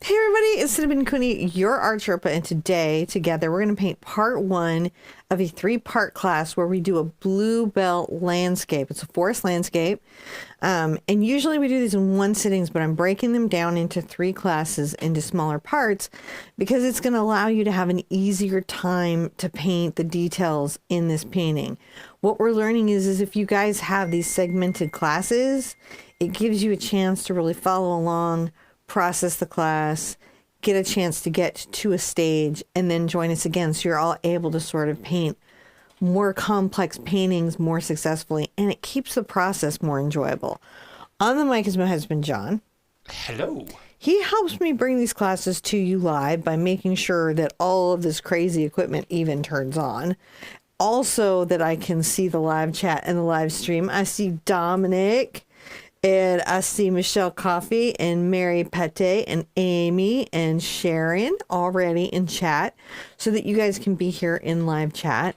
Hey everybody, it's Cinnamon Cooney, your Art Sherpa, and today, together, we're going to paint part one of a three-part class where we do a bluebell landscape. It's a forest landscape, and usually we do these in one sittings, but I'm breaking them down into three classes into smaller parts because it's going to allow you to have an easier time to paint the details in this painting. What we're learning is if you guys have these segmented classes, it gives you a chance to really follow along, process the class, get a chance to get to a stage, and then join us again so you're all able to sort of paint more complex paintings more successfully, and it keeps the process more enjoyable. On the mic is my husband, John. Hello. He helps me bring these classes to you live by making sure that all of this crazy equipment even turns on. Also, that I can see the live chat and the live stream. I see Dominic. And I see Michelle Coffey and Mary Pate and Amy and Sharon already in chat so that you guys can be here in live chat,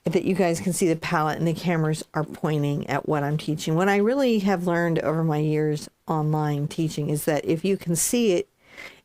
that you guys can see the palette and the cameras are pointing at what I'm teaching. What I really have learned over my years online teaching is that if you can see it,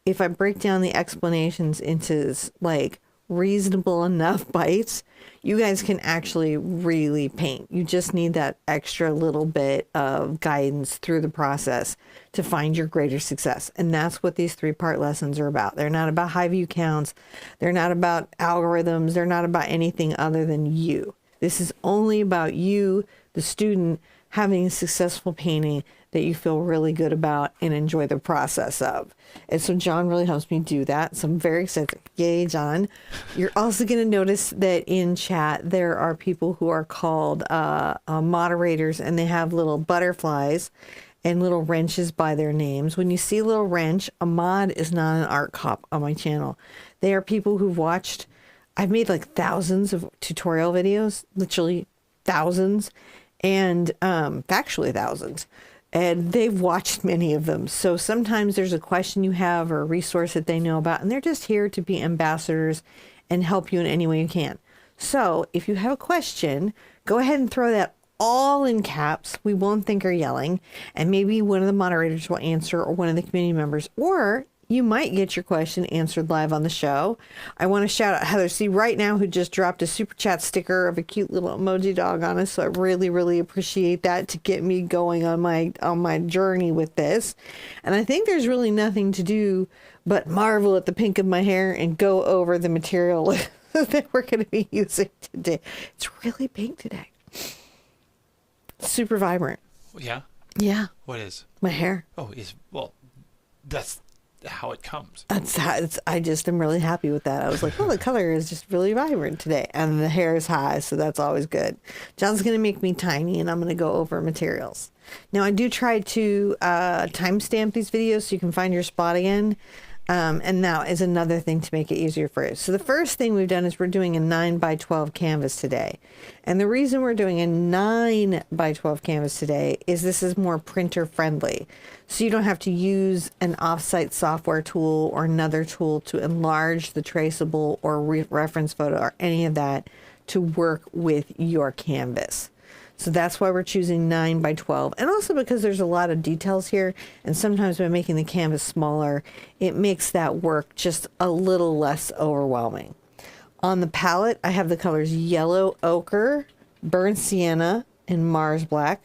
if I break down the explanations into like reasonable enough bites, you guys can actually really paint. You just need that extra little bit of guidance through the process to find your greater success. And that's what these three-part lessons are about. They're not about high view counts. They're not about algorithms. They're not about anything other than you. This is only about you, the student, having a successful painting that you feel really good about and enjoy the process of. And so John really helps me do that. So I'm very excited. Yay, John. You're also going to notice that in chat, there are people who are called moderators, and they have little butterflies and little wrenches by their names. When you see a little wrench, a mod is not an art cop on my channel. They are people who've watched, I've made like thousands of tutorial videos, literally thousands, and factually thousands. And they've watched many of them. So sometimes there's a question you have or a resource that they know about, and they're just here to be ambassadors and help you in any way you can. So if you have a question, go ahead and throw that all in caps. We won't think you're yelling. And maybe one of the moderators will answer, or one of the community members, or you might get your question answered live on the show. I want to shout out Heather C. right now, who just dropped a super chat sticker of a cute little emoji dog on us. So I really, really appreciate that to get me going on my journey with this. And I think there's really nothing to do but marvel at the pink of my hair and go over the material that we're going to be using today. It's really pink today. Super vibrant. Yeah? Yeah. What is? My hair. Oh, well, that's how it comes. I just am really happy with that. I was like, oh, the color is just really vibrant today. And the hair is high, so that's always good. John's going to make me tiny, and I'm going to go over materials. Now, I do try to timestamp these videos so you can find your spot again. And now is another thing to make it easier for you. So the first thing we've done is we're doing a 9x12 canvas today. And the reason we're doing a 9x12 canvas today is this is more printer friendly. So you don't have to use an offsite software tool or another tool to enlarge the traceable or reference photo or any of that to work with your canvas. So that's why we're choosing 9x12. And also because there's a lot of details here, and sometimes by making the canvas smaller, it makes that work just a little less overwhelming. On the palette, I have the colors yellow ochre, burnt sienna, and Mars black.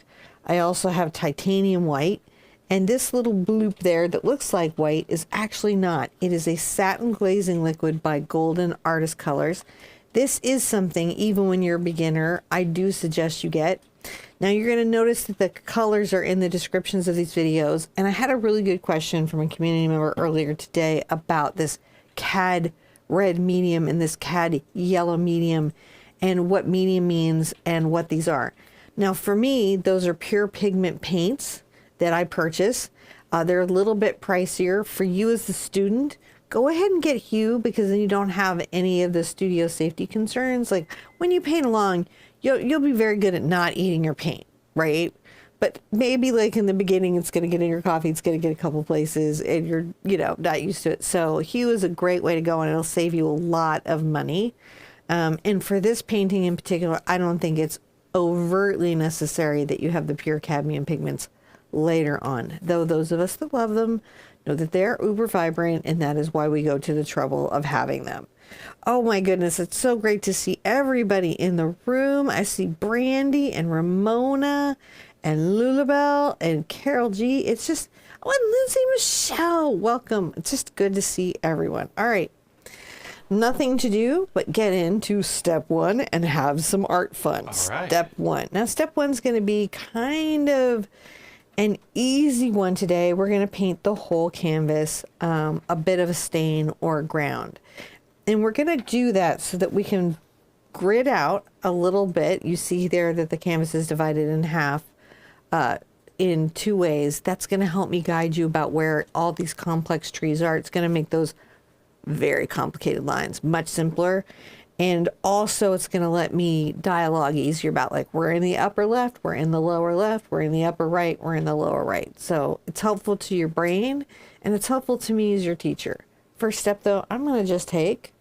I also have titanium white. And this little bloop there that looks like white is actually not. It is a satin glazing liquid by Golden Artist Colors. This is something, even when you're a beginner, I do suggest you get. Now you're going to notice that the colors are in the descriptions of these videos. And I had a really good question from a community member earlier today about this CAD red medium and this CAD yellow medium and what medium means and what these are. Now for me, those are pure pigment paints that I purchase. They're a little bit pricier. For you as the student, go ahead and get Hue, because then you don't have any of the studio safety concerns. Like when you paint along, you'll be very good at not eating your paint, right? But maybe like in the beginning, it's going to get in your coffee, it's going to get a couple places, and you're, not used to it. So Hue is a great way to go, and it'll save you a lot of money. And for this painting in particular, I don't think it's overtly necessary that you have the pure cadmium pigments later on. Though those of us that love them know that they're uber vibrant, and that is why we go to the trouble of having them. Oh my goodness, it's so great to see everybody in the room. I see Brandy and Ramona and Lulabelle and Carol G. It's just, oh, and Lindsay Michelle. Welcome. It's just good to see everyone. All right. Nothing to do but get into step one and have some art fun. All right. Step one. Now, step one's going to be kind of an easy one today. We're going to paint the whole canvas, a bit of a stain or a ground. And we're going to do that so that we can grid out a little bit. You see there that the canvas is divided in half in two ways. That's going to help me guide you about where all these complex trees are. It's going to make those very complicated lines much simpler. And also it's going to let me dialogue easier about, like, we're in the upper left, we're in the lower left, we're in the upper right, we're in the lower right. So it's helpful to your brain, and it's helpful to me as your teacher. First step though, I'm going to just take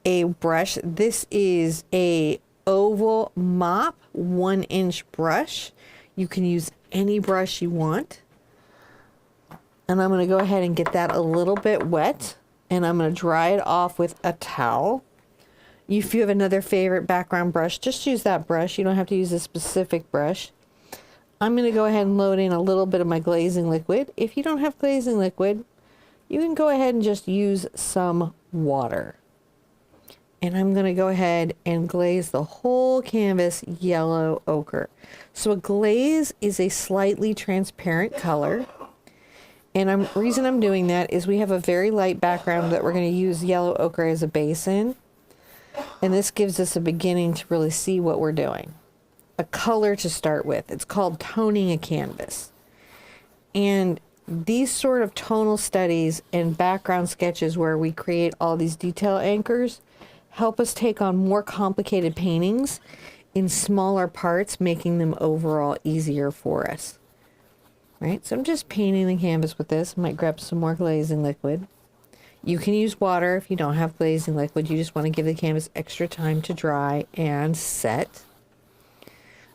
a brush. This is a oval mop 1-inch brush. You can use any brush you want. And I'm going to go ahead and get that a little bit wet, and I'm going to dry it off with a towel. If you have another favorite background brush, just use that brush. You don't have to use a specific brush. I'm going to go ahead and load in a little bit of my glazing liquid. If you don't have glazing liquid, you can go ahead and just use some water. And I'm going to go ahead and glaze the whole canvas yellow ochre. So a glaze is a slightly transparent color. And the reason I'm doing that is we have a very light background that we're going to use yellow ochre as a base in. And this gives us a beginning to really see what we're doing. A color to start with. It's called toning a canvas. And these sort of tonal studies and background sketches where we create all these detail anchors help us take on more complicated paintings in smaller parts, making them overall easier for us. Right, so I'm just painting the canvas with this. I might grab some more glazing liquid. You can use water if you don't have glazing liquid. You just want to give the canvas extra time to dry and set.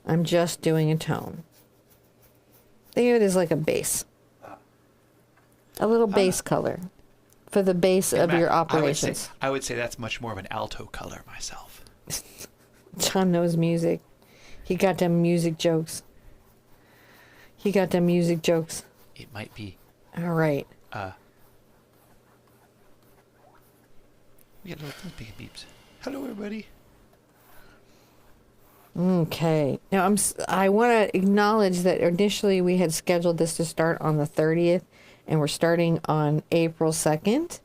I'm just doing a tone. Think of it as like a base. A little base color for the base of your operations. I would say that's much more of an alto color myself. John knows music. He got them music jokes. He got them music jokes. It might be. All right. We get little beeps. Hello, everybody. Okay. Now I want to acknowledge that initially we had scheduled this to start on the 30th, and we're starting on April 2nd.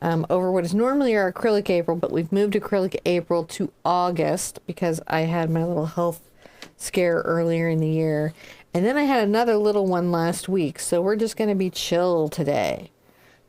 Over what is normally our acrylic April, but we've moved acrylic April to August because I had my little health scare earlier in the year. And then I had another little one last week, so we're just going to be chill today.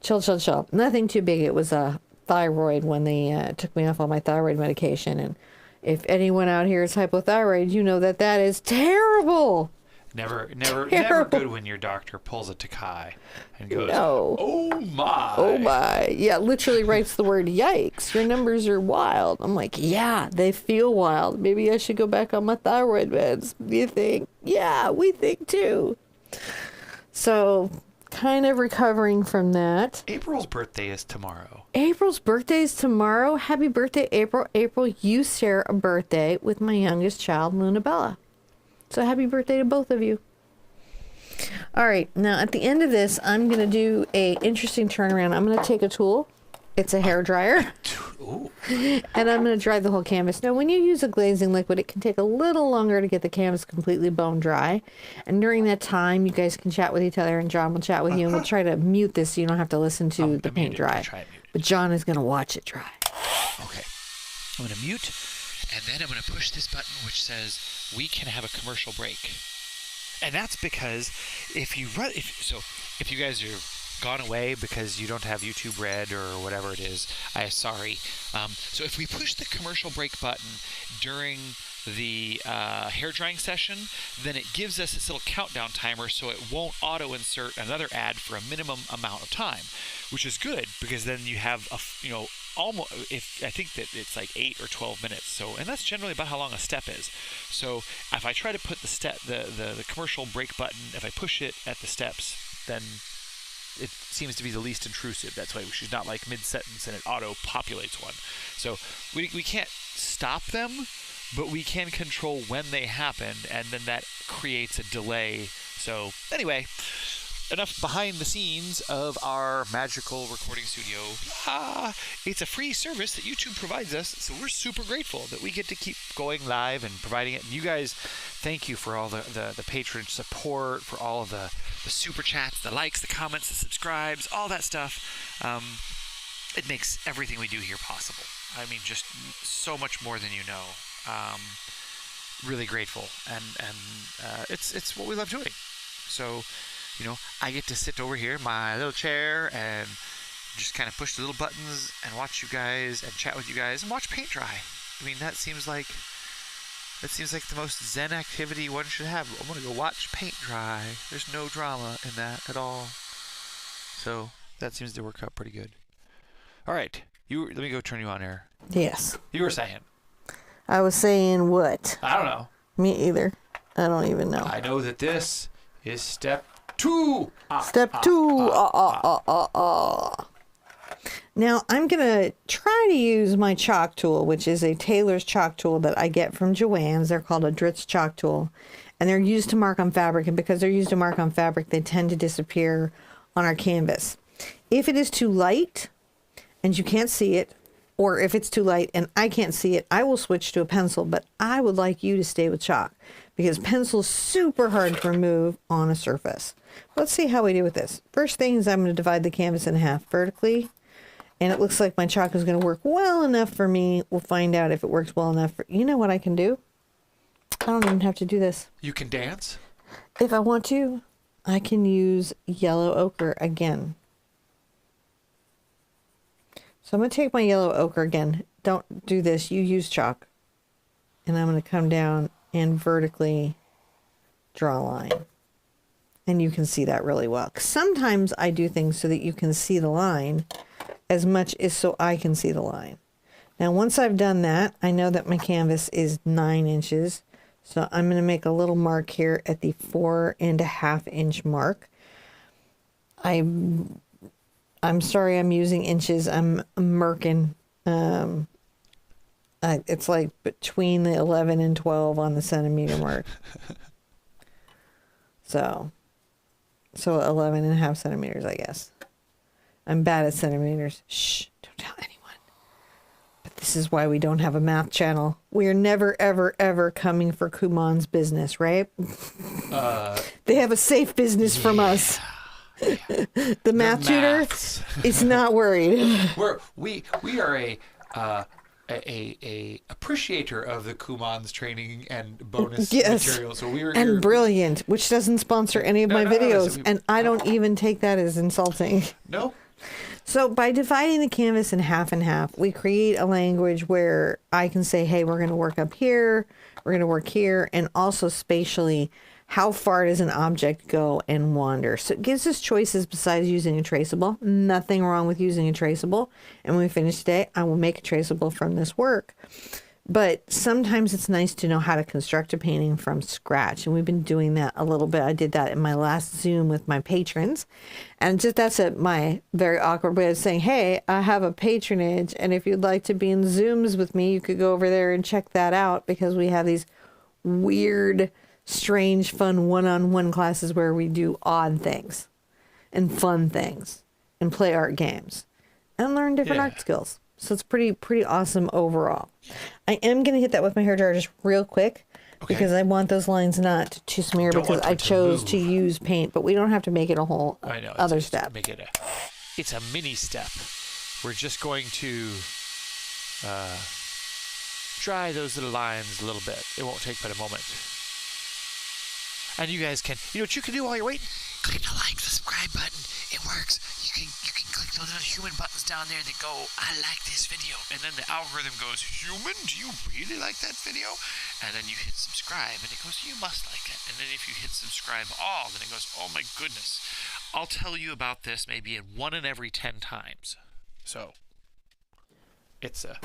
Chill, chill, chill. Nothing too big. It was a thyroid when they took me off all my thyroid medication. And if anyone out here is hypothyroid, you know that that is terrible. Never Terrible. good when your doctor pulls a Takai and goes, No. "Oh my." Oh my. Yeah, literally writes the word yikes. Your numbers are wild. I'm like, yeah, they feel wild. Maybe I should go back on my thyroid meds. Do you think? Yeah, we think too. So, kind of recovering from that. April's birthday is tomorrow. April's birthday is tomorrow. Happy birthday, April. April, you share a birthday with my youngest child, Luna Bella. So happy birthday to both of you. All right, now at the end of this, I'm going to do a interesting turnaround. I'm going to take a tool. It's a hair dryer. Ooh. And I'm going to dry the whole canvas. Now, when you use a glazing liquid, it can take a little longer to get the canvas completely bone dry. And during that time, you guys can chat with each other, and John will chat with you, and we'll try to mute this so you don't have to listen to the paint dry. But John is going to watch it dry. Okay. I'm going to mute, and then I'm going to push this button which says we can have a commercial break. And that's because if you guys are gone away because you don't have YouTube Red or whatever it is, sorry. So if we push the commercial break button during the hair drying session, then it gives us this little countdown timer so it won't auto insert another ad for a minimum amount of time, which is good because then you have almost, if I think that it's like 8 or 12 minutes. So, and that's generally about how long a step is. So if I try to put the commercial break button, if I push it at the steps, then it seems to be the least intrusive. That's why she's not like mid-sentence and it auto-populates one. So we can't stop them, but we can control when they happen, and then that creates a delay. So anyway, enough behind the scenes of our magical recording studio. It's a free service that YouTube provides us, so we're super grateful that we get to keep going live and providing it. And you guys, thank you for all the patron support, for all of the super chats, the likes, the comments, the subscribes, all that stuff. It makes everything we do here possible. I mean, just so much more than you know. Really grateful, and it's what we love doing. So, you know, I get to sit over here in my little chair and just kind of push the little buttons and watch you guys and chat with you guys and watch paint dry. I mean, that seems like the most zen activity one should have. I want to go watch paint dry. There's no drama in that at all. So that seems to work out pretty good. All right, let me go turn you on air. Yes. You were saying. I was saying what? I don't know. Me either. I don't even know. I know that this is step 2. Step 2. Now, I'm going to try to use my chalk tool, which is a Taylor's chalk tool that I get from Joann's. They're called a Dritz chalk tool. And they're used to mark on fabric. And because they're used to mark on fabric, they tend to disappear on our canvas. If it is too light and you can't see it, or if it's too light and I can't see it, I will switch to a pencil. But I would like you to stay with chalk, because pencil's super hard to remove on a surface. Let's see how we do with this. First thing is I'm going to divide the canvas in half vertically. And it looks like my chalk is going to work well enough for me. We'll find out if it works well enough. You know what I can do? I don't even have to do this. You can dance? If I want to, I can use yellow ochre again. So I'm going to take my yellow ochre again. Don't do this. You use chalk. And I'm going to come down and vertically draw a line. And you can see that really well. Sometimes I do things so that you can see the line as much as so I can see the line. Now, once I've done that, I know that my canvas is 9 inches. So I'm going to make a little mark here at the 4.5 inch mark. I'm sorry I'm using inches. I'm merkin. It's like between the 11 and 12 on the centimeter mark. So 11.5 centimeters, I guess. I'm bad at centimeters. Shh, don't tell anyone. But this is why we don't have a math channel. We are never, ever, ever coming for Kumon's business, right? They have a safe business from us. Yeah. The math tutor is not worried. We are a appreciator of the Kumon's training and bonus material. So we were and Brilliant, which doesn't sponsor any of my videos, and I don't even take that as insulting. No. So by dividing the canvas in half and half, we create a language where I can say, hey, we're going to work up here, we're going to work here, and also spatially, how far does an object go and wander? So it gives us choices besides using a traceable. Nothing wrong with using a traceable. And when we finish today, I will make a traceable from this work. But sometimes it's nice to know how to construct a painting from scratch. And we've been doing that a little bit. I did that in my last Zoom with my patrons. And that's my very awkward way of saying, hey, I have a patronage. And if you'd like to be in Zooms with me, you could go over there and check that out, because we have these weird, strange, fun one-on-one classes where we do odd things and fun things and play art games and learn different art skills. So it's pretty awesome overall. I am going to hit that with my hairdryer just real quick, because I want those lines not to smear, because I chose to use paint, but we don't have to make it a whole other step. It's a mini step. We're just going to dry those little lines a little bit. It won't take but a moment. And you guys can, you know what you can do while you're waiting? Click the like, subscribe button. It works. You can click those little human buttons down there that go, I like this video. And then the algorithm goes, human, do you really like that video? And then you hit subscribe, and it goes, you must like it. And then if you hit subscribe all, then it goes, oh my goodness. I'll tell you about this maybe in 1 in every 10 times. So. it's a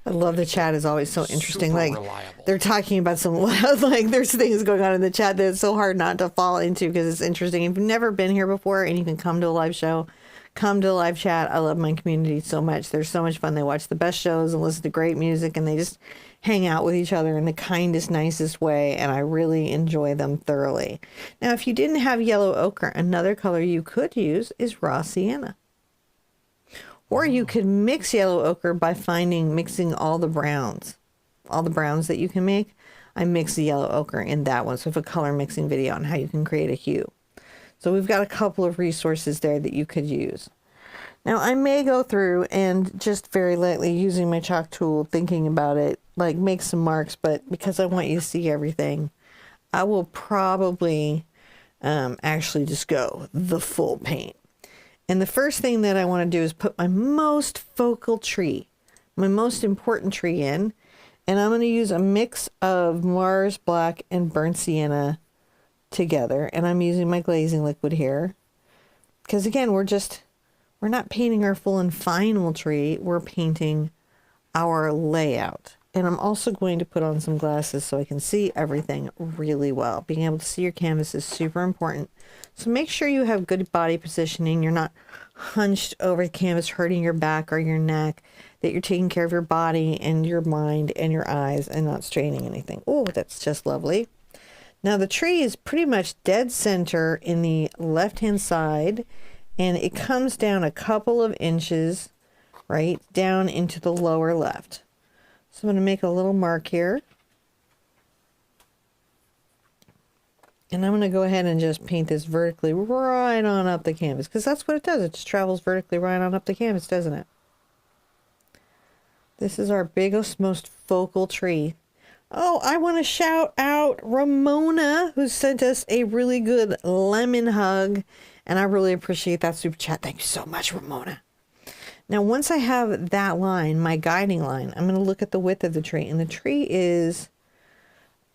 I love the chat is always so interesting. super Like reliable. they're talking about some like there's things going on in the chat that it's so hard not to fall into because it's interesting. If you've never been here before and you can come to a live show, come to a live chat. I love my community so much. They're so much fun. They watch the best shows and listen to great music and they just hang out with each other in the kindest, nicest way. And I really enjoy them thoroughly. Now, if you didn't have yellow ochre, another color you could use is raw sienna. Or you could mix yellow ochre by mixing all the browns that you can make. I mix the yellow ochre in that one. So I have a color mixing video on how you can create a hue. So we've got a couple of resources there that you could use. Now I may go through and just very lightly using my chalk tool, thinking about it, like make some marks, but because I want you to see everything, I will probably actually just go the full paint. And the first thing that I want to do is put my most focal tree, my most important tree in. And I'm going to use a mix of Mars Black and Burnt Sienna together. And I'm using my glazing liquid here. Because again, we're not painting our full and final tree. We're painting our layout. And I'm also going to put on some glasses so I can see everything really well. Being able to see your canvas is super important. So make sure you have good body positioning. You're not hunched over the canvas hurting your back or your neck, that you're taking care of your body and your mind and your eyes and not straining anything. Oh, that's just lovely. Now the tree is pretty much dead center in the left-hand side, and it comes down a couple of inches right down into the lower left. So I'm going to make a little mark here. And I'm going to go ahead and just paint this vertically right on up the canvas, because that's what it does. It just travels vertically right on up the canvas, doesn't it? This is our biggest, most focal tree. Oh, I want to shout out Ramona, who sent us a really good lemon hug. And I really appreciate that super chat. Thank you so much, Ramona. Now, once I have that line, my guiding line, I'm going to look at the width of the tree. And the tree is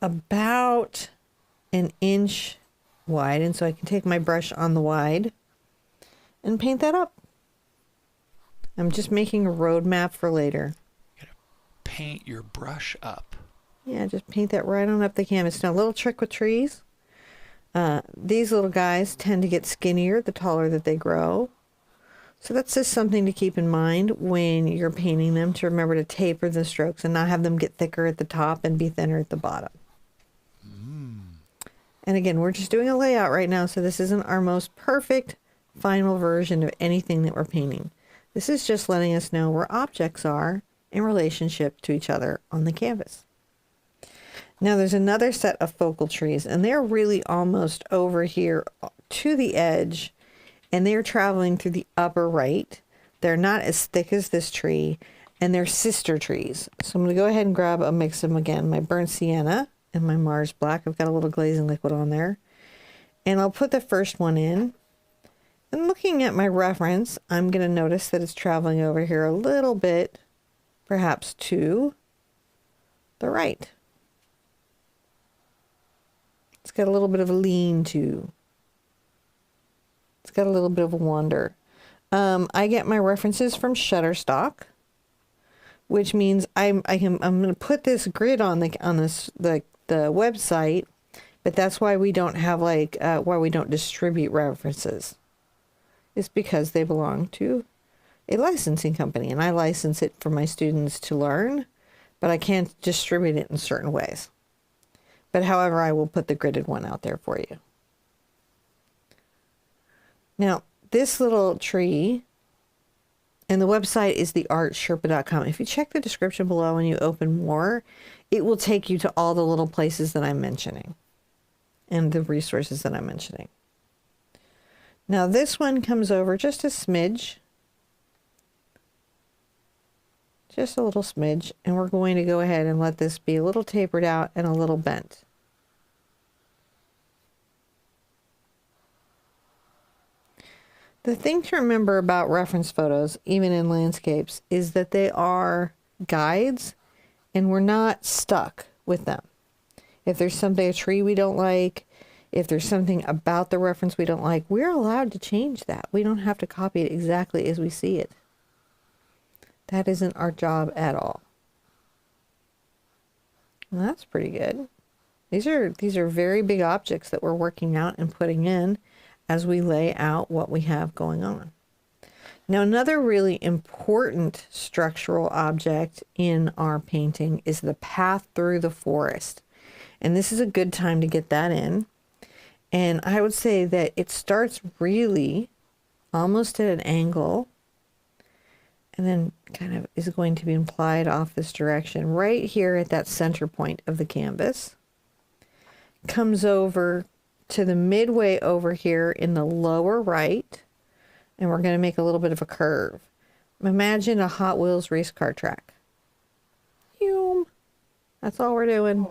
about an inch wide. And so I can take my brush on the wide and paint that up. I'm just making a roadmap for later. You gotta paint your brush up. Yeah, just paint that right on up the canvas. Now, a little trick with trees. These little guys tend to get skinnier the taller that they grow. So that's just something to keep in mind when you're painting them, to remember to taper the strokes and not have them get thicker at the top and be thinner at the bottom. And again, we're just doing a layout right now, so this isn't our most perfect final version of anything that we're painting. This is just letting us know where objects are in relationship to each other on the canvas. Now there's another set of focal trees, and they're really almost over here to the edge, and they're traveling through the upper right. They're not as thick as this tree, and they're sister trees. So I'm going to go ahead and grab a mix of them again, my burnt sienna and my Mars Black. I've got a little glazing liquid on there. And I'll put the first one in. And looking at my reference, I'm going to notice that it's traveling over here a little bit, perhaps to the right. It's got a little bit of a lean to. It's got a little bit of a wander. I get my references from Shutterstock, which means I'm going to put this grid on the website, but that's why we don't have why we don't distribute references. It's because they belong to a licensing company, and I license it for my students to learn, but I can't distribute it in certain ways. But however, I will put the gridded one out there for you. Now, this little tree, and the website is the artsherpa.com. If you check the description below and you open more, it will take you to all the little places that I'm mentioning and the resources that I'm mentioning. Now, this one comes over just a smidge. Just a little smidge, and we're going to go ahead and let this be a little tapered out and a little bent. The thing to remember about reference photos, even in landscapes, is that they are guides and we're not stuck with them. If there's a tree we don't like, if there's something about the reference we don't like, we're allowed to change that. We don't have to copy it exactly as we see it. That isn't our job at all. Well, that's pretty good. These are very big objects that we're working out and putting in as we lay out what we have going on. Now, another really important structural object in our painting is the path through the forest. And this is a good time to get that in. And I would say that it starts really almost at an angle and then kind of is going to be implied off this direction right here at that center point of the canvas. Comes over to the midway over here in the lower right, and we're going to make a little bit of a curve. Imagine a Hot Wheels race car track. That's all we're doing.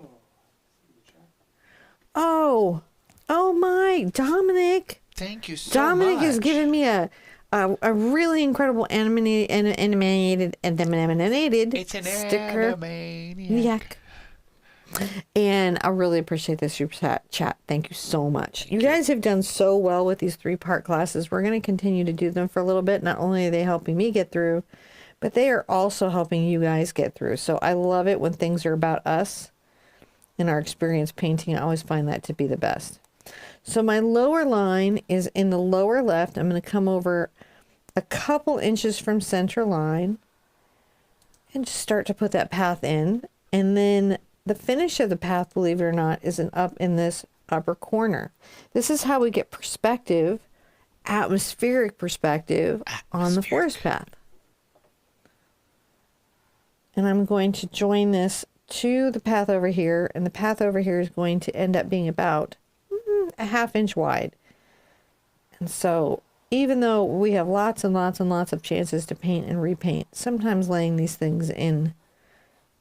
Oh my, Dominic. Thank you so Dominic much. has given me a really incredible animated It's an sticker. animaniac. And I really appreciate this super chat. Thank you so much. You guys have done so well with these 3-part classes. We're going to continue to do them for a little bit. Not only are they helping me get through, but they are also helping you guys get through. So I love it when things are about us and our experience painting. I always find that to be the best. So my lower line is in the lower left. I'm going to come over a couple inches from center line and just start to put that path in. And then the finish of the path, believe it or not, is up in this upper corner. This is how we get perspective, atmospheric perspective on the forest path. And I'm going to join this to the path over here, and the path over here is going to end up being about a ½ inch wide. And so even though we have lots and lots and lots of chances to paint and repaint, sometimes laying these things in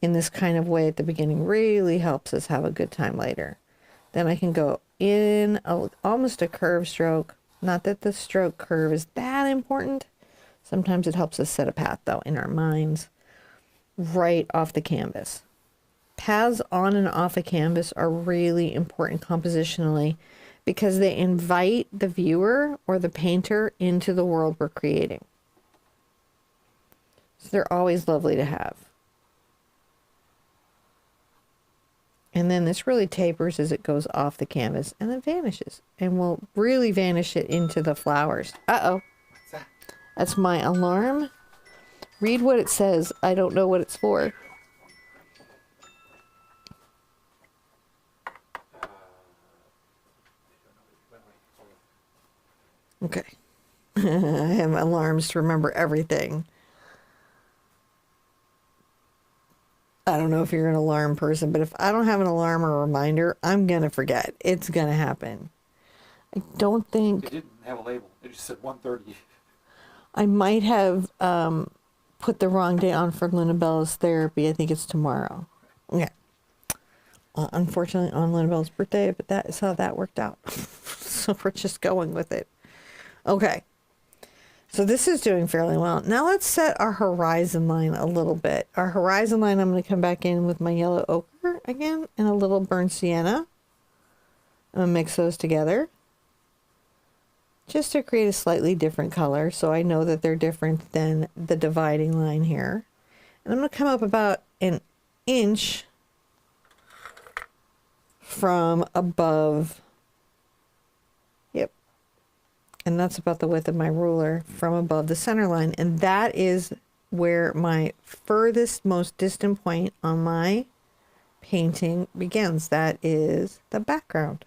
this kind of way at the beginning really helps us have a good time later. Then I can go in almost a curve stroke. Not that the stroke curve is that important. Sometimes it helps us set a path, though, in our minds right off the canvas. Paths on and off a canvas are really important compositionally because they invite the viewer or the painter into the world we're creating. So they're always lovely to have. And then this really tapers as it goes off the canvas and then vanishes. And we'll really vanish it into the flowers. Uh-oh. What's that? That's my alarm. Read what it says. I don't know what it's for. Okay. I have alarms to remember everything. I don't know if you're an alarm person, but if I don't have an alarm or a reminder, I'm going to forget. It's going to happen. I don't think... It didn't have a label. It just said 1:30. I might have put the wrong day on for Lunabella's therapy. I think it's tomorrow. Yeah. Unfortunately, on Lunabella's birthday, but that is how that worked out. So we're just going with it. Okay. So this is doing fairly well. Now let's set our horizon line a little bit. Our horizon line, I'm going to come back in with my yellow ochre again and a little burnt sienna. I'm going to mix those together just to create a slightly different color so I know that they're different than the dividing line here. And I'm going to come up about an inch from above. Yep. And that's about the width of my ruler from above the center line. And that is where my furthest, most distant point on my painting begins. That is the background.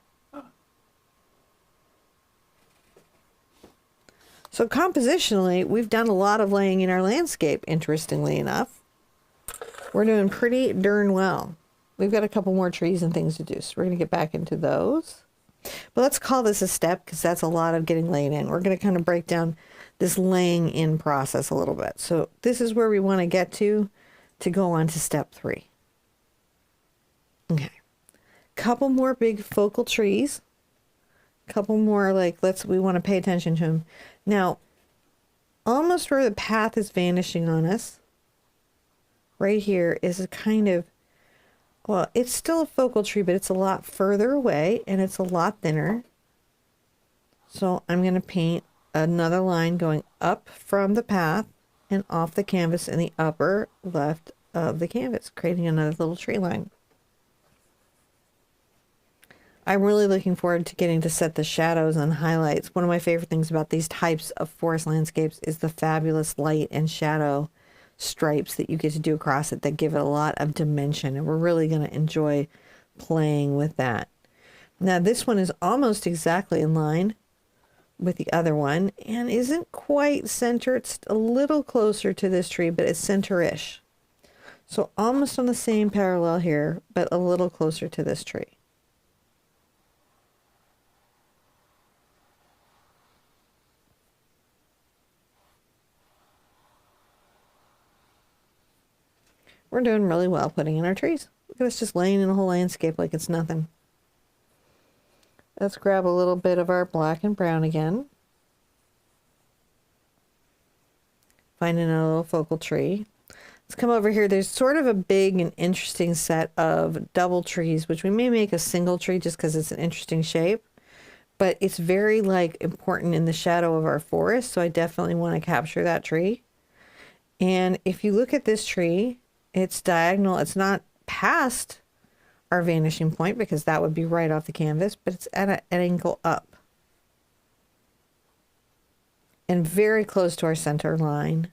So compositionally, we've done a lot of laying in our landscape, interestingly enough. We're doing pretty darn well. We've got a couple more trees and things to do, so we're going to get back into those. But let's call this a step because that's a lot of getting laid in. We're going to kind of break down this laying in process a little bit. So this is where we want to get to go on to step 3. Okay. Couple more big focal trees. Couple more we want to pay attention to them. Now, almost where the path is vanishing on us, right here is a kind of, well, it's still a focal tree, but it's a lot further away and it's a lot thinner. So I'm going to paint another line going up from the path and off the canvas in the upper left of the canvas, creating another little tree line. I'm really looking forward to getting to set the shadows and highlights. One of my favorite things about these types of forest landscapes is the fabulous light and shadow stripes that you get to do across it that give it a lot of dimension, and we're really going to enjoy playing with that. Now this one is almost exactly in line with the other one and isn't quite center. It's a little closer to this tree, but it's center-ish. So almost on the same parallel here, but a little closer to this tree. We're doing really well putting in our trees. Look at us just laying in the whole landscape like it's nothing. Let's grab a little bit of our black and brown again. Finding a little focal tree. Let's come over here. There's sort of a big and interesting set of double trees, which we may make a single tree just because it's an interesting shape. But it's very important in the shadow of our forest, so I definitely want to capture that tree. And if you look at this tree, it's diagonal. It's not past our vanishing point because that would be right off the canvas, but it's at an angle up. And very close to our center line.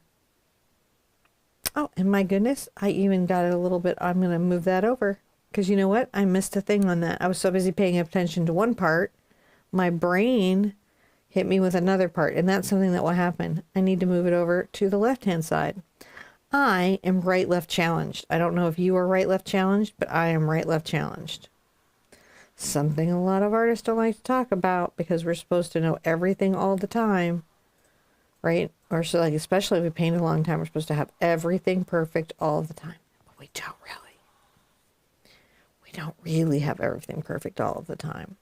Oh, and my goodness, I even got it a little bit. I'm going to move that over because you know what? I missed a thing on that. I was so busy paying attention to one part, my brain hit me with another part, and that's something that will happen. I need to move it over to the left-hand side. I am right-left challenged. I don't know if you are right-left challenged, but I am right-left challenged. Something a lot of artists don't like to talk about because we're supposed to know everything all the time, right? Or so especially if we paint a long time, we're supposed to have everything perfect all the time. But we don't really. We don't really have everything perfect all of the time.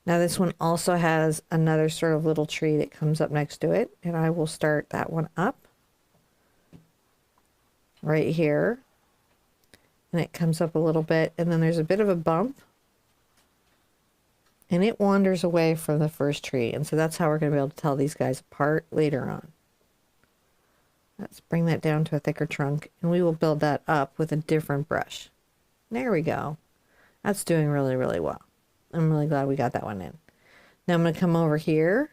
Now this one also has another sort of little tree that comes up next to it, and I will start that one up right here, and it comes up a little bit, and then there's a bit of a bump, and it wanders away from the first tree, and so that's how we're going to be able to tell these guys apart later on. Let's bring that down to a thicker trunk, and we will build that up with a different brush. There we go. That's doing really, really well. I'm really glad we got that one in. Now I'm going to come over here,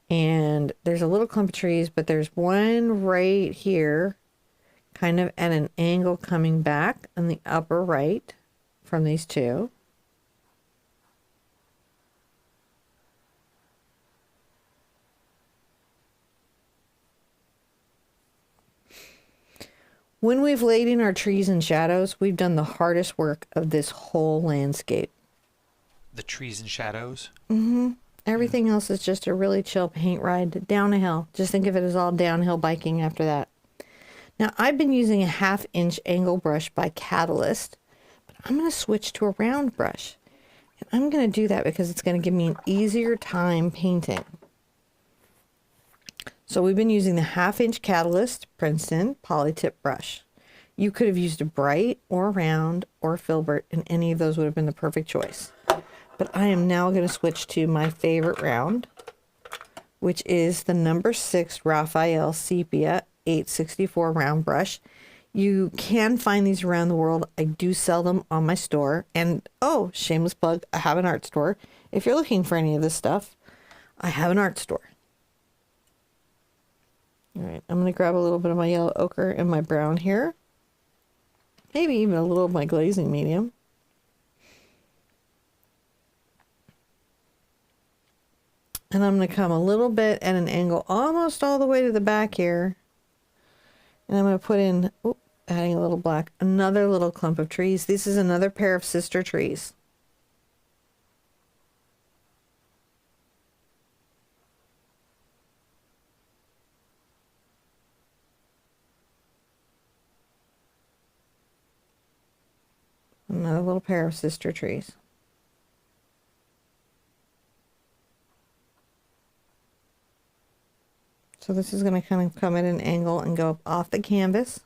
and there's a little clump of trees, but there's one right here kind of at an angle coming back on the upper right from these two. When we've laid in our trees and shadows, we've done the hardest work of this whole landscape. The trees and shadows? Mm-hmm. Everything else is just a really chill paint ride down a hill. Just think of it as all downhill biking after that. Now, I've been using a 1/2-inch angle brush by Catalyst, but I'm going to switch to a round brush. And I'm going to do that because it's going to give me an easier time painting. So we've been using the 1/2-inch Catalyst Princeton Polytip brush. You could have used a bright or round or filbert, and any of those would have been the perfect choice. But I am now going to switch to my favorite round, which is the number 6 Raphael Sepia 864 round brush. You can find these around the world. I do sell them on my store. And oh, shameless plug, I have an art store. If you're looking for any of this stuff, I have an art store. All right, I'm going to grab a little bit of my yellow ochre and my brown here. Maybe even a little of my glazing medium. And I'm going to come a little bit at an angle almost all the way to the back here. And I'm going to put in, adding a little black, another little clump of trees. This is another pair of sister trees. Another little pair of sister trees. So this is going to kind of come at an angle and go up off the canvas.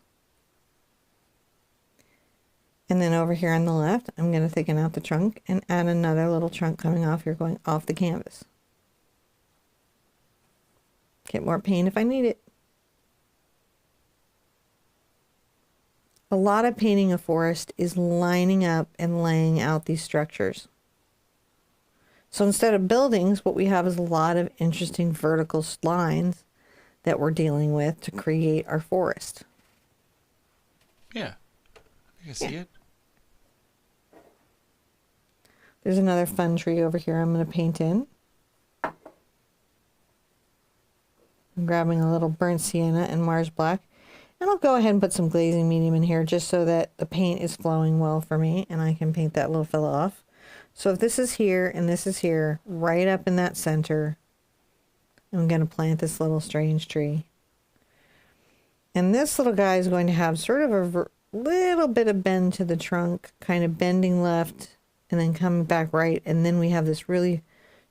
And then over here on the left, I'm going to thicken out the trunk and add another little trunk coming off here, going off the canvas. Get more paint if I need it. A lot of painting a forest is lining up and laying out these structures. So instead of buildings, what we have is a lot of interesting vertical lines that we're dealing with to create our forest. Yeah. I can see it. There's another fun tree over here I'm going to paint in. I'm grabbing a little burnt sienna and Mars black. And I'll go ahead and put some glazing medium in here just so that the paint is flowing well for me and I can paint that little fella off. So if this is here and this is here, right up in that center, I'm going to plant this little strange tree. And this little guy is going to have sort of a little bit of bend to the trunk, kind of bending left and then coming back right. And then we have this really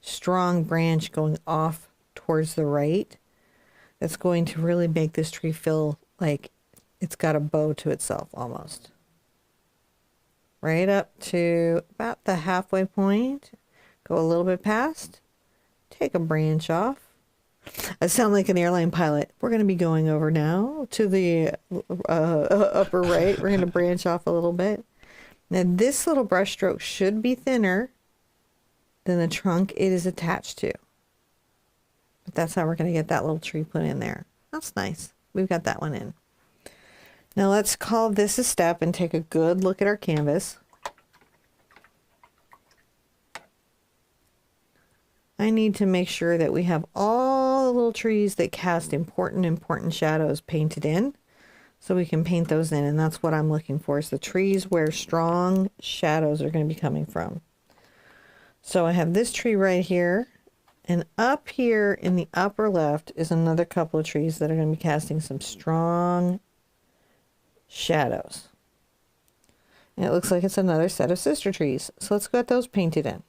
strong branch going off towards the right. That's going to really make this tree feel like it's got a bow to itself almost. Right up to about the halfway point. Go a little bit past. Take a branch off. I sound like an airline pilot. We're going to be going over now to the upper right. We're going to branch off a little bit. Now this little brush stroke should be thinner than the trunk it is attached to. But that's how we're going to get that little tree put in there. That's nice. We've got that one in. Now let's call this a step and take a good look at our canvas. I need to make sure that we have all the little trees that cast important shadows painted in. So we can paint those in, and that's what I'm looking for, is the trees where strong shadows are going to be coming from. So I have this tree right here. And up here in the upper left is another couple of trees that are going to be casting some strong shadows. And it looks like it's another set of sister trees. So let's get those painted in.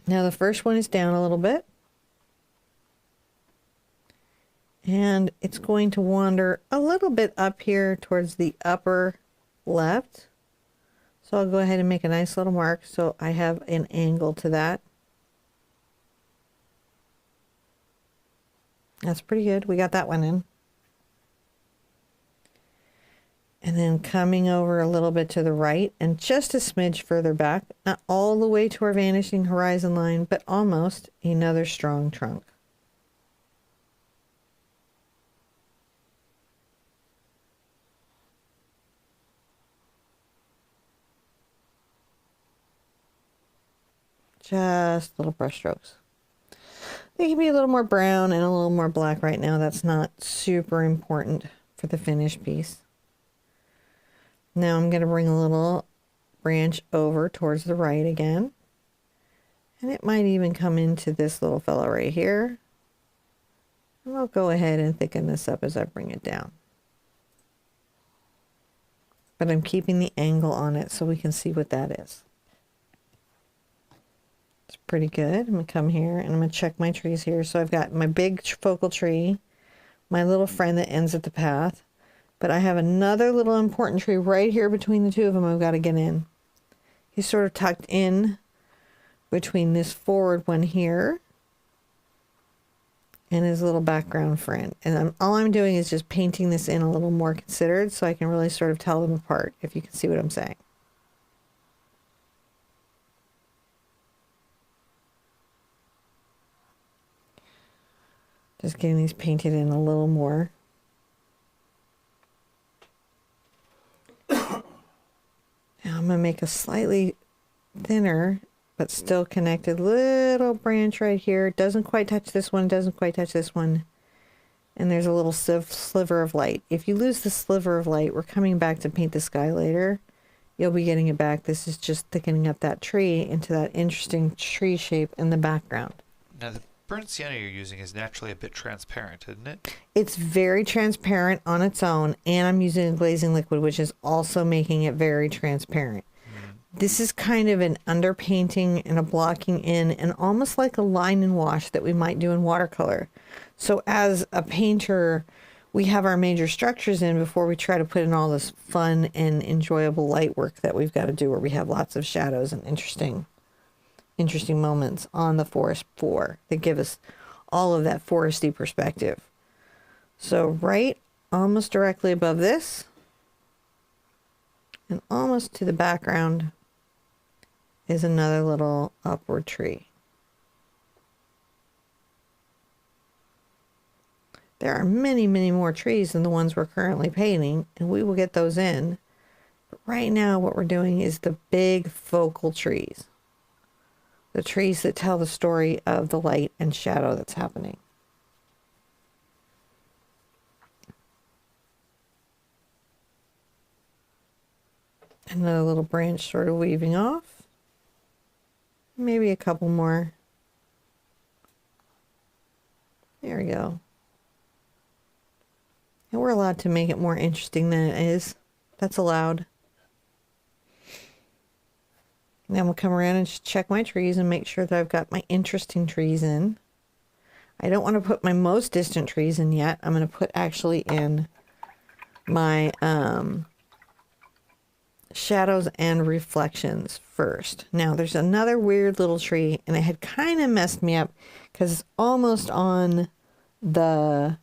Now the first one is down a little bit. And it's going to wander a little bit up here towards the upper left. So I'll go ahead and make a nice little mark so I have an angle to that. That's pretty good. We got that one in. And then coming over a little bit to the right and just a smidge further back, not all the way to our vanishing horizon line, but almost another strong trunk. Just little brush strokes. They can be a little more brown and a little more black right now. That's not super important for the finished piece. Now I'm going to bring a little branch over towards the right again. And it might even come into this little fellow right here. And I'll go ahead and thicken this up as I bring it down. But I'm keeping the angle on it so we can see what that is. It's pretty good. I'm going to come here and I'm going to check my trees here. So I've got my big focal tree, my little friend that ends at the path, but I have another little important tree right here between the two of them I've got to get in. He's sort of tucked in between this forward one here and his little background friend. And all I'm doing is just painting this in a little more considered so I can really sort of tell them apart, if you can see what I'm saying. Just getting these painted in a little more. Now I'm going to make a slightly thinner, but still connected little branch right here. It doesn't quite touch this one, doesn't quite touch this one. And there's a little sliver of light. If you lose the sliver of light, we're coming back to paint the sky later. You'll be getting it back. This is just thickening up that tree into that interesting tree shape in the background. Now the burnt sienna you're using is naturally a bit transparent, isn't it? It's very transparent on its own, and I'm using a glazing liquid, which is also making it very transparent. This is kind of an underpainting and a blocking in, and almost like a line and wash that we might do in watercolor. So as a painter, we have our major structures in before we try to put in all this fun and enjoyable light work that we've got to do, where we have lots of shadows and interesting moments on the forest floor that give us all of that foresty perspective. So right almost directly above this. And almost to the background is another little upward tree. There are many, many more trees than the ones we're currently painting, and we will get those in. But right now what we're doing is the big focal trees. The trees that tell the story of the light and shadow that's happening. Another little branch sort of weaving off. Maybe a couple more. There we go. And we're allowed to make it more interesting than it is. That's allowed. Then we'll come around and just check my trees and make sure that I've got my interesting trees in. I don't want to put my most distant trees in yet. I'm going to put actually in my shadows and reflections first. Now there's another weird little tree, and it had kind of messed me up because it's almost on the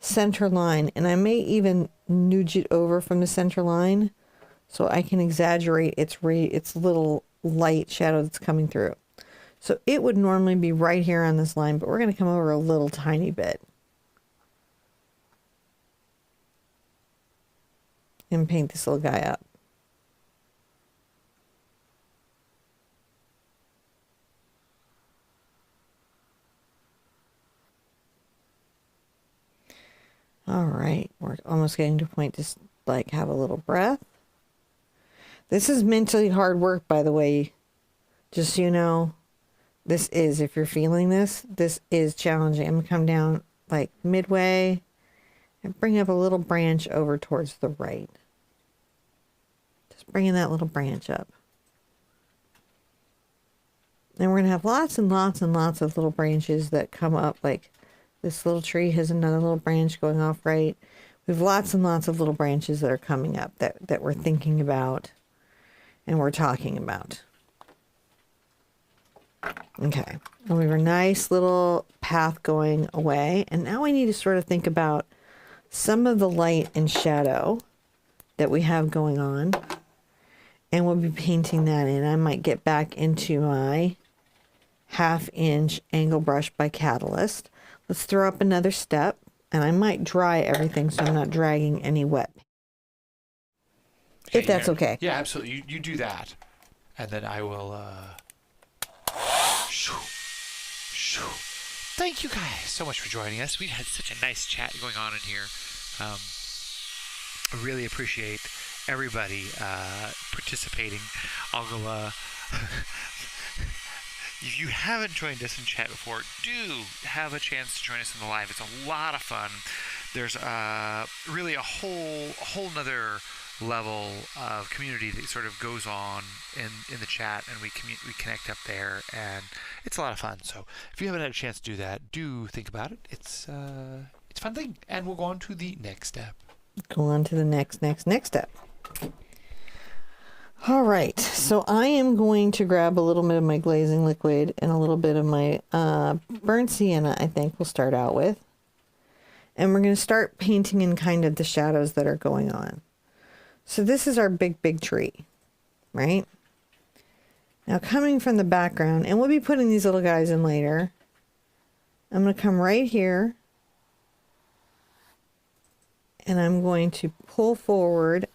center line, and I may even nudge it over from the center line so I can exaggerate its little light shadow that's coming through. So it would normally be right here on this line, but we're going to come over a little tiny bit and paint this little guy up. All right, we're almost getting to a point to like have a little breath. This is mentally hard work, by the way. Just so you know, this is, if you're feeling this is challenging. I'm gonna come down like midway and bring up a little branch over towards the right. Just bringing that little branch up. And we're gonna have lots and lots and lots of little branches that come up. Like this little tree has another little branch going off right. We have lots and lots of little branches that are coming up that we're thinking about and we're talking about. Okay, and we have a nice little path going away, and now we need to sort of think about some of the light and shadow that we have going on, and we'll be painting that in. I might get back into my 1/2 inch angle brush by Catalyst. Let's throw up another step, and I might dry everything so I'm not dragging any wet. If that's okay. Yeah, absolutely. You do that, and then I will. Thank you guys so much for joining us. We had such a nice chat going on in here. I really appreciate everybody participating. I'll go. If you haven't joined us in chat before, do have a chance to join us in the live. It's a lot of fun. There's really a whole nother level of community that sort of goes on in the chat, and we connect up there, and it's a lot of fun. So if you haven't had a chance to do that, do think about it. It's a fun thing, and we'll go on to the next step. Go on to the next step. All right, so I am going to grab a little bit of my glazing liquid and a little bit of my burnt sienna, I think we'll start out with. And we're going to start painting in kind of the shadows that are going on. So this is our big tree, right? Now coming from the background, and we'll be putting these little guys in later, I'm going to come right here, and I'm going to pull forward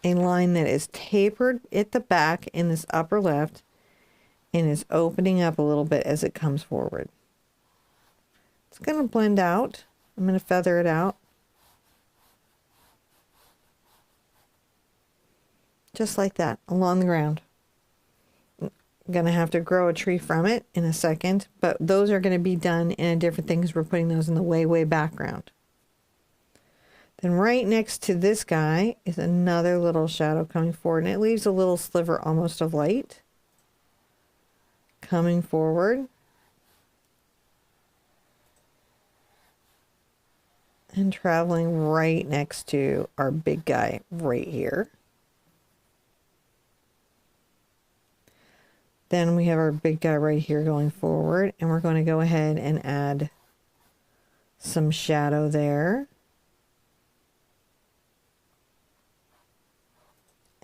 a line that is tapered at the back in this upper left and is opening up a little bit as it comes forward. It's going to blend out. I'm going to feather it out. Just like that, along the ground. I'm going to have to grow a tree from it in a second, but those are going to be done in a different thing because we're putting those in the way background. Then right next to this guy is another little shadow coming forward, and it leaves a little sliver almost of light coming forward. And traveling right next to our big guy right here. Then we have our big guy right here going forward, and we're going to go ahead and add some shadow there.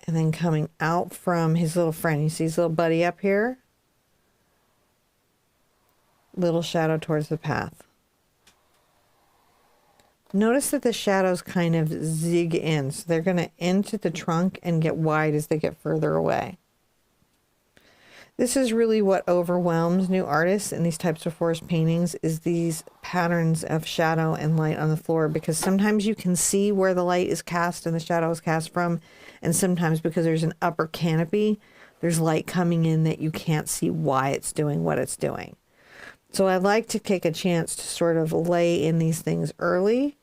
And then coming out from his little friend. You see his little buddy up here? Little shadow towards the path. Notice that the shadows kind of zig in. So they're going to into the trunk and get wide as they get further away. This is really what overwhelms new artists in these types of forest paintings, is these patterns of shadow and light on the floor, because sometimes you can see where the light is cast and the shadow is cast from, and sometimes because there's an upper canopy, there's light coming in that you can't see why it's doing what it's doing. So I like to take a chance to sort of lay in these things early,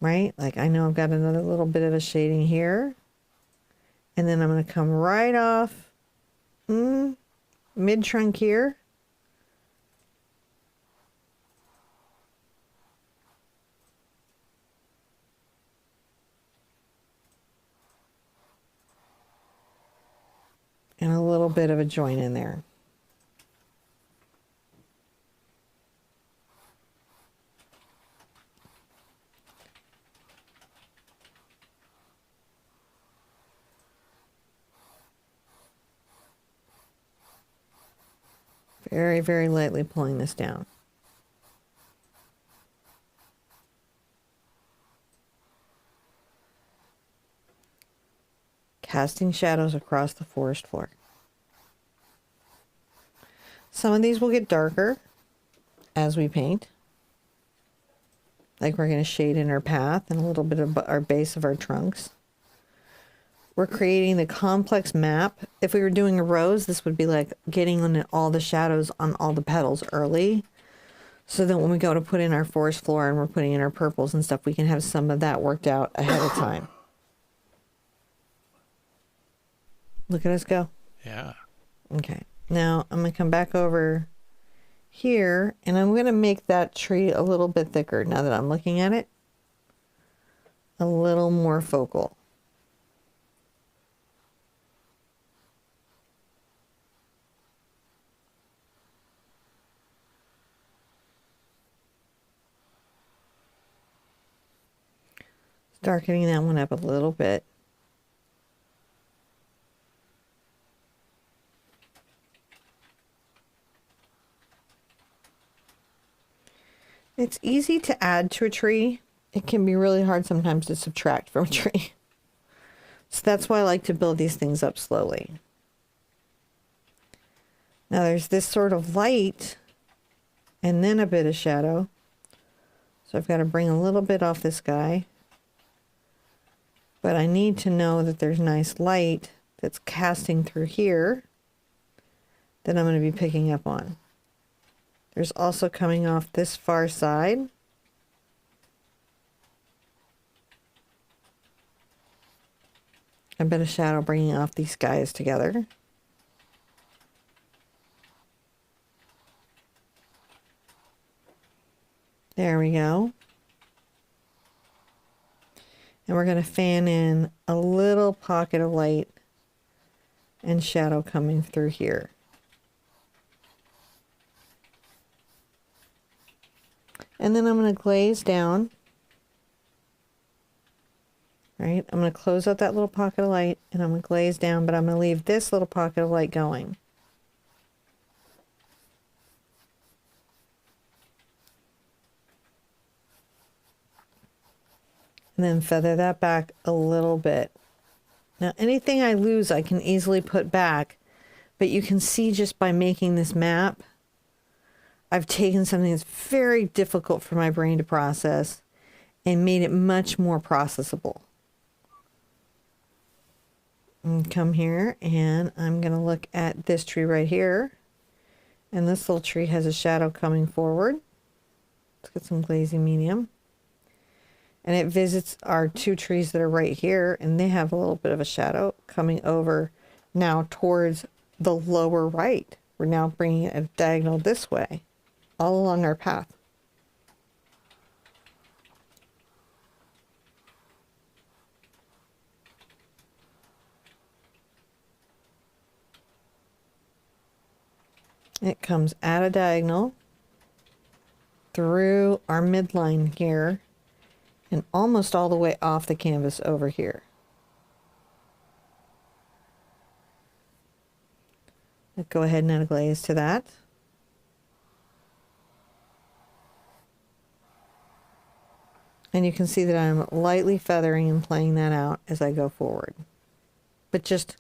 right? Like I know I've got another little bit of a shading here, and then I'm going to come right off mid trunk here. And a little bit of a join in there. Very, very lightly pulling this down. Casting shadows across the forest floor. Some of these will get darker as we paint. Like we're going to shade in our path and a little bit of our base of our trunks. We're creating the complex map. If we were doing a rose, this would be like getting on all the shadows on all the petals early, so that when we go to put in our forest floor and we're putting in our purples and stuff, we can have some of that worked out ahead of time. Look at us go. Yeah. Okay. Now I'm going to come back over here, and I'm going to make that tree a little bit thicker now that I'm looking at it. A little more focal. Darkening that one up a little bit. It's easy to add to a tree. It can be really hard sometimes to subtract from a tree. So that's why I like to build these things up slowly. Now there's this sort of light and then a bit of shadow. So I've got to bring a little bit off this guy. But I need to know that there's nice light that's casting through here that I'm going to be picking up on. There's also coming off this far side. A bit of shadow bringing off these guys together. There we go. And we're going to fan in a little pocket of light and shadow coming through here. And then I'm going to glaze down. Right? I'm going to close out that little pocket of light and I'm going to glaze down, but I'm going to leave this little pocket of light going. And then feather that back a little bit. Now anything I lose I can easily put back, but you can see just by making this map, I've taken something that's very difficult for my brain to process and made it much more processable. And come here and I'm going to look at this tree right here. And this little tree has a shadow coming forward. Let's get some glazing medium. And it visits our two trees that are right here, and they have a little bit of a shadow coming over now towards the lower right. We're now bringing it a diagonal this way, all along our path. It comes at a diagonal through our midline here, and almost all the way off the canvas over here. Go ahead and add a glaze to that. And you can see that I'm lightly feathering and playing that out as I go forward. But just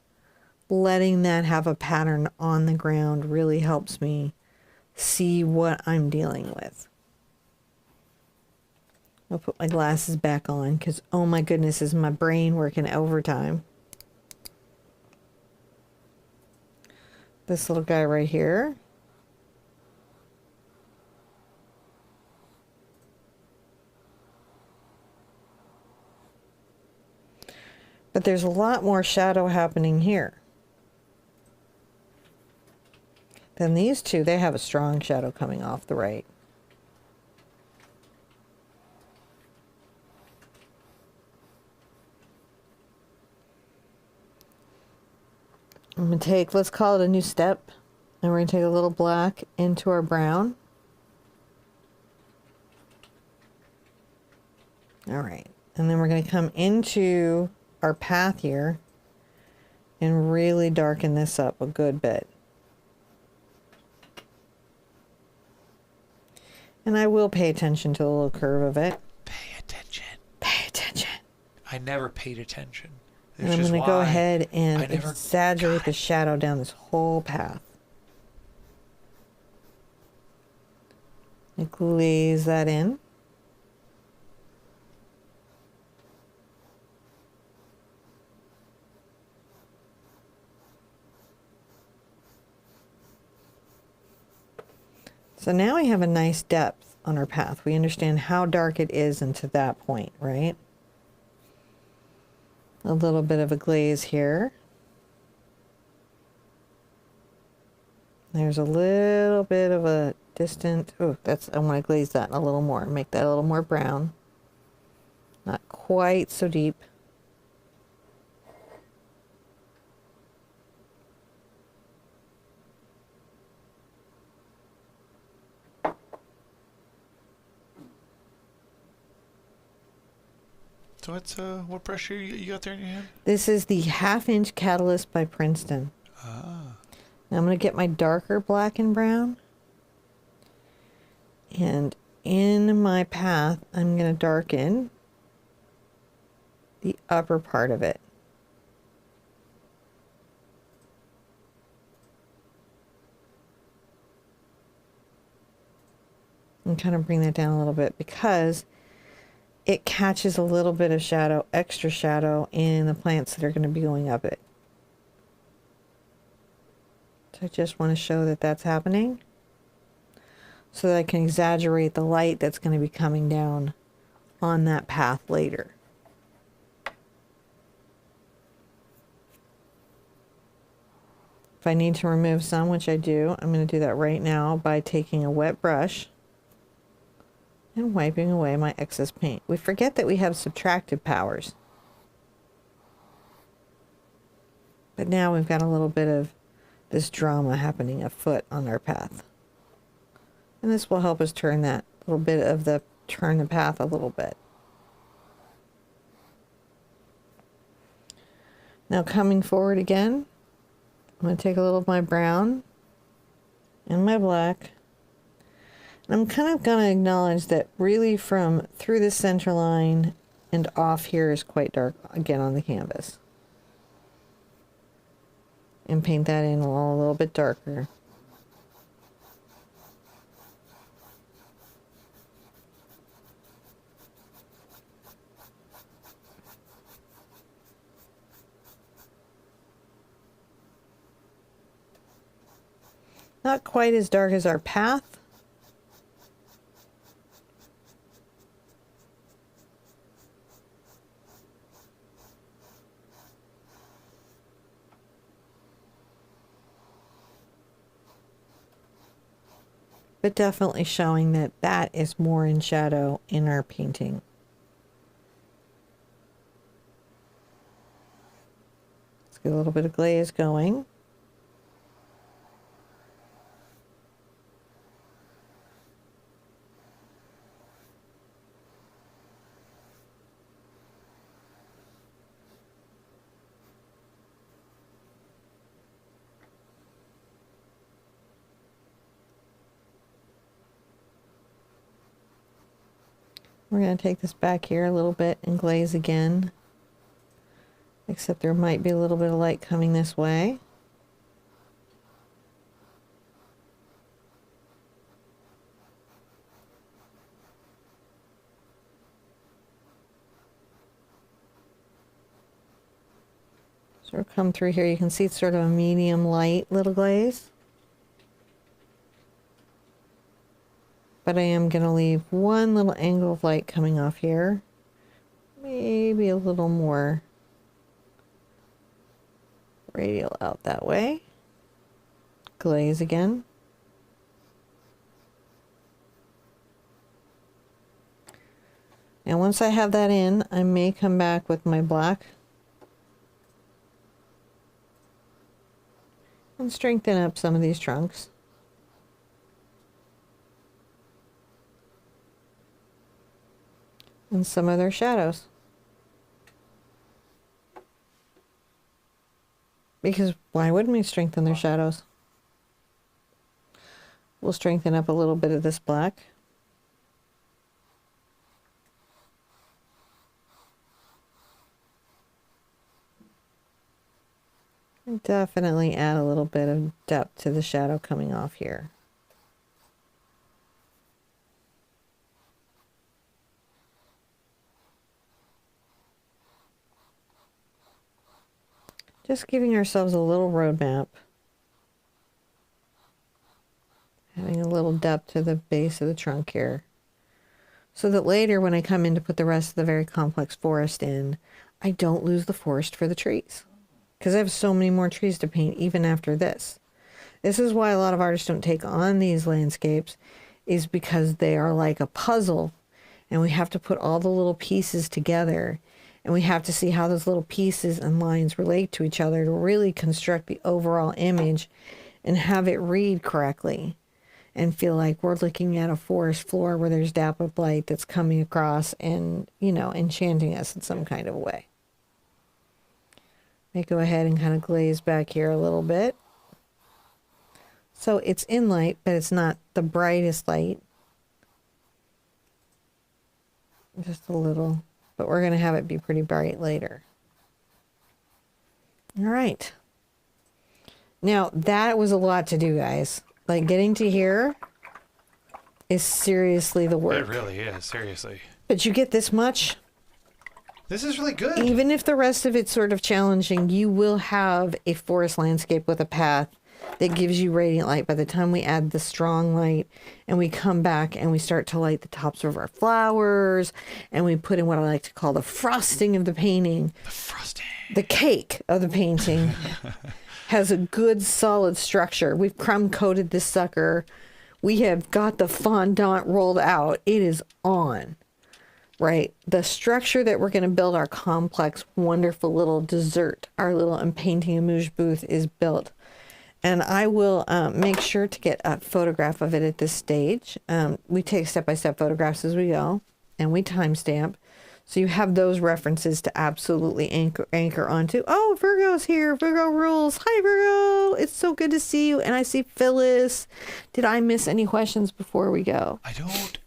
letting that have a pattern on the ground really helps me see what I'm dealing with. I'll put my glasses back on because, oh my goodness, is my brain working overtime. This little guy right here. But there's a lot more shadow happening here than these two. They have a strong shadow coming off the right. I'm going to take, let's call it a new step, and we're going to take a little black into our brown. All right, and then we're going to come into our path here and really darken this up a good bit. And I will pay attention to the little curve of it. Pay attention. Pay attention. I never paid attention. And I'm going to go ahead and exaggerate the shadow down this whole path. And glaze that in. So now we have a nice depth on our path. We understand how dark it is into that point, right? A little bit of a glaze here. There's a little bit of a distant, oh, I want to glaze that a little more, make that a little more brown. Not quite so deep. So what brush you got there in your hand? This is the 1/2 inch Catalyst by Princeton. Ah. Now I'm going to get my darker black and brown. And in my path, I'm going to darken the upper part of it. And kind of bring that down a little bit because it catches a little bit of shadow, extra shadow in the plants that are going to be going up it. So I just want to show that that's happening so that I can exaggerate the light that's going to be coming down on that path later. If I need to remove some, which I do, I'm going to do that right now by taking a wet brush and wiping away my excess paint. We forget that we have subtractive powers. But now we've got a little bit of this drama happening afoot on our path. And this will help us turn that little bit of turn the path a little bit. Now coming forward again, I'm going to take a little of my brown and my black. And I'm kind of going to acknowledge that really from through the center line and off here is quite dark again on the canvas. And paint that in a little bit darker. Not quite as dark as our path. But definitely showing that that is more in shadow in our painting. Let's get a little bit of glaze going. We're going to take this back here a little bit and glaze again. Except there might be a little bit of light coming this way. So we'll come through here. You can see it's sort of a medium light little glaze. But I am going to leave one little angle of light coming off here. Maybe a little more radial out that way. Glaze again. And once I have that in, I may come back with my black and strengthen up some of these trunks. And some of their shadows. Because why wouldn't we strengthen their shadows? We'll strengthen up a little bit of this black. And definitely add a little bit of depth to the shadow coming off here. Just giving ourselves a little roadmap. Having a little depth to the base of the trunk here. So that later when I come in to put the rest of the very complex forest in, I don't lose the forest for the trees. Because I have so many more trees to paint even after this. This is why a lot of artists don't take on these landscapes, is because they are like a puzzle. And we have to put all the little pieces together. And we have to see how those little pieces and lines relate to each other to really construct the overall image and have it read correctly and feel like we're looking at a forest floor where there's dappled light that's coming across and, you know, enchanting us in some kind of a way. May go ahead and kind of glaze back here a little bit. So it's in light, but it's not the brightest light. Just a little. But we're going to have it be pretty bright later. All right. Now, that was a lot to do, guys. Like, getting to here is seriously the work. It really is, seriously. But you get this much. This is really good. Even if the rest of it's sort of challenging, you will have a forest landscape with a path that gives you radiant light by the time we add the strong light and we come back and we start to light the tops of our flowers and we put in what I like to call the frosting of the painting. The frosting. The cake of the painting has a good solid structure. We've crumb coated this sucker. We have got the fondant rolled out. It is on. Right? The structure that we're going to build our complex, wonderful little dessert, our little painting amuse booth is built. And I will make sure to get a photograph of it at this stage. We take step-by-step photographs as we go, and we timestamp. So you have those references to absolutely anchor onto. Oh, Virgo's here. Virgo rules. Hi, Virgo. It's so good to see you. And I see Phyllis. Did I miss any questions before we go? I don't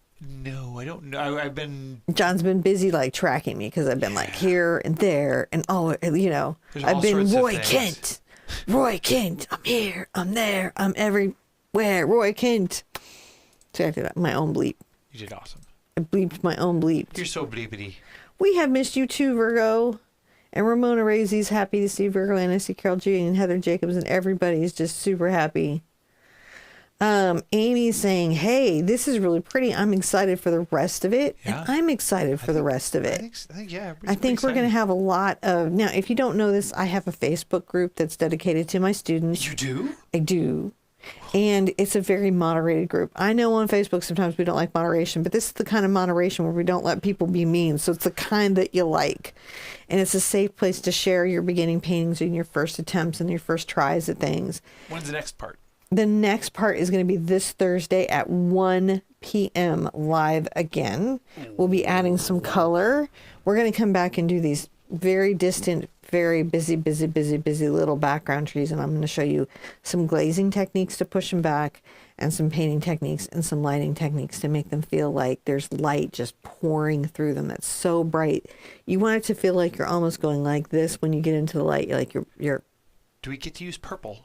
know. I've been... John's been busy, like, tracking me because I've been, like, here and there. And, oh, you know, I've been Roy Kent. Roy Kent, I'm here, I'm there, I'm everywhere. Roy Kent. So I did my own bleep. You did awesome. I bleeped my own bleep. You're so bleepity. We have missed you too, Virgo. And Ramona Razy's happy to see Virgo, and I see Carol G and Heather Jacobs, and everybody's just super happy. Amy's saying, hey, this is really pretty. I'm excited for the rest of it. Yeah. And I'm excited for the rest of it. I think we're going to have a lot of... Now, if you don't know this, I have a Facebook group that's dedicated to my students. You do? I do. And it's a very moderated group. I know on Facebook sometimes we don't like moderation, but this is the kind of moderation where we don't let people be mean. So it's the kind that you like. And it's a safe place to share your beginning paintings and your first attempts and your first tries at things. When's the next part? The next part is going to be this Thursday at 1 p.m. live again. We'll be adding some color. We're going to come back and do these very distant, very busy little background trees. And I'm going to show you some glazing techniques to push them back and some painting techniques and some lighting techniques to make them feel like there's light just pouring through them. That's so bright. You want it to feel like you're almost going like this when you get into the light. Like you're. Do we get to use purple?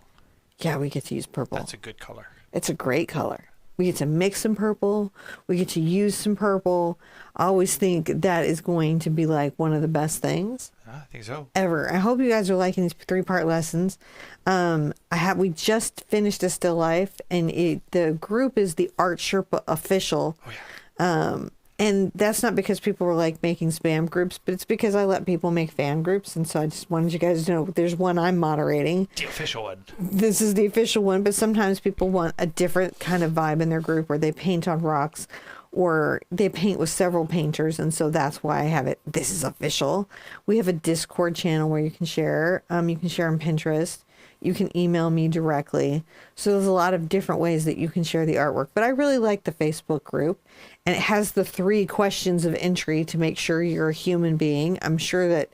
Yeah, we get to use purple. That's a good color. It's a great color. We get to mix some purple. We get to use some purple. I always think that is going to be like one of the best things I think so. ever. I hope you guys are liking these 3-part lessons. We just finished a still life, and the group is the Art Sherpa official. Oh yeah. And that's not because people were like making spam groups, but it's because I let people make fan groups. And so I just wanted you guys to know there's one I'm moderating. The official one. This is the official one, but sometimes people want a different kind of vibe in their group where they paint on rocks or they paint with several painters. And so that's why I have it. This is official. We have a Discord channel where you can share. You can share on Pinterest. You can email me directly. So there's a lot of different ways that you can share the artwork. But I really like the Facebook group. And it has the 3 questions of entry to make sure you're a human being. I'm sure that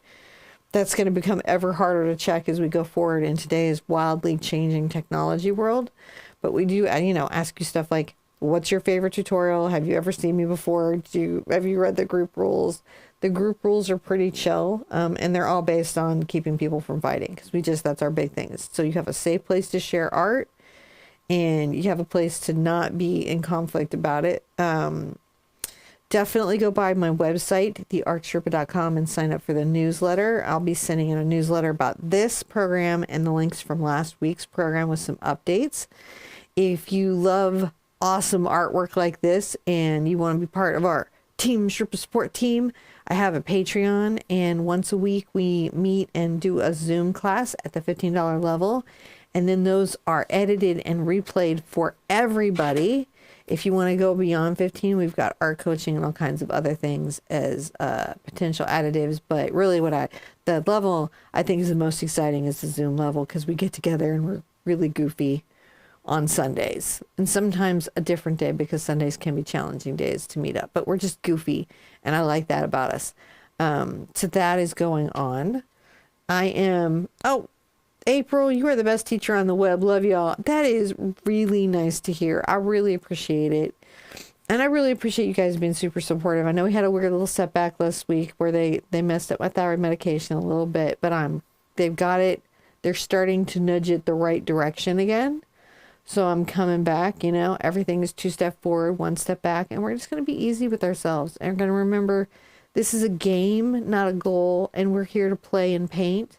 that's going to become ever harder to check as we go forward in today's wildly changing technology world. But we do, ask you stuff like, what's your favorite tutorial? Have you ever seen me before? Have you read the group rules? The group rules are pretty chill, and they're all based on keeping people from fighting, because that's our big thing. So you have a safe place to share art, and you have a place to not be in conflict about it. Definitely go by my website, theartsherpa.com, and sign up for the newsletter. I'll be sending in a newsletter about this program and the links from last week's program with some updates. If you love awesome artwork like this and you want to be part of our Team Sherpa support team, I have a Patreon, and once a week we meet and do a Zoom class at the $15 level. And then those are edited and replayed for everybody. If you want to go beyond 15, we've got art coaching and all kinds of other things as potential additives. But really the level I think is the most exciting is the Zoom level, because we get together and we're really goofy on Sundays, and sometimes a different day, because Sundays can be challenging days to meet up, but we're just goofy, and I like that about us. So that is going on. April, you are the best teacher on the web. Love y'all. That is really nice to hear. I really appreciate it. And I really appreciate you guys being super supportive. I know we had a weird little setback last week where they messed up my thyroid medication a little bit, but they've got it. They're starting to nudge it the right direction again. So I'm coming back, everything is 2 steps forward, 1 step back, and we're just going to be easy with ourselves. And we're going to remember this is a game, not a goal, and we're here to play and paint,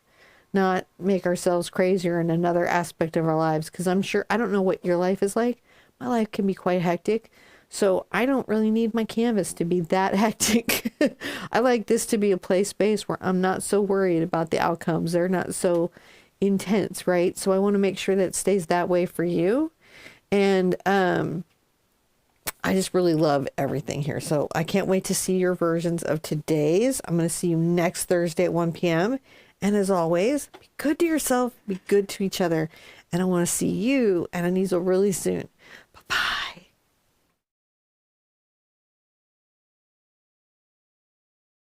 not make ourselves crazier in another aspect of our lives. Because I don't know what your life is like. My life can be quite hectic. So I don't really need my canvas to be that hectic. I like this to be a play space where I'm not so worried about the outcomes. They're not so intense, right? So I want to make sure that it stays that way for you. And I just really love everything here. So I can't wait to see your versions of today's. I'm going to see you next Thursday at 1 p.m. And as always, be good to yourself, be good to each other. And I want to see you at an easel really soon.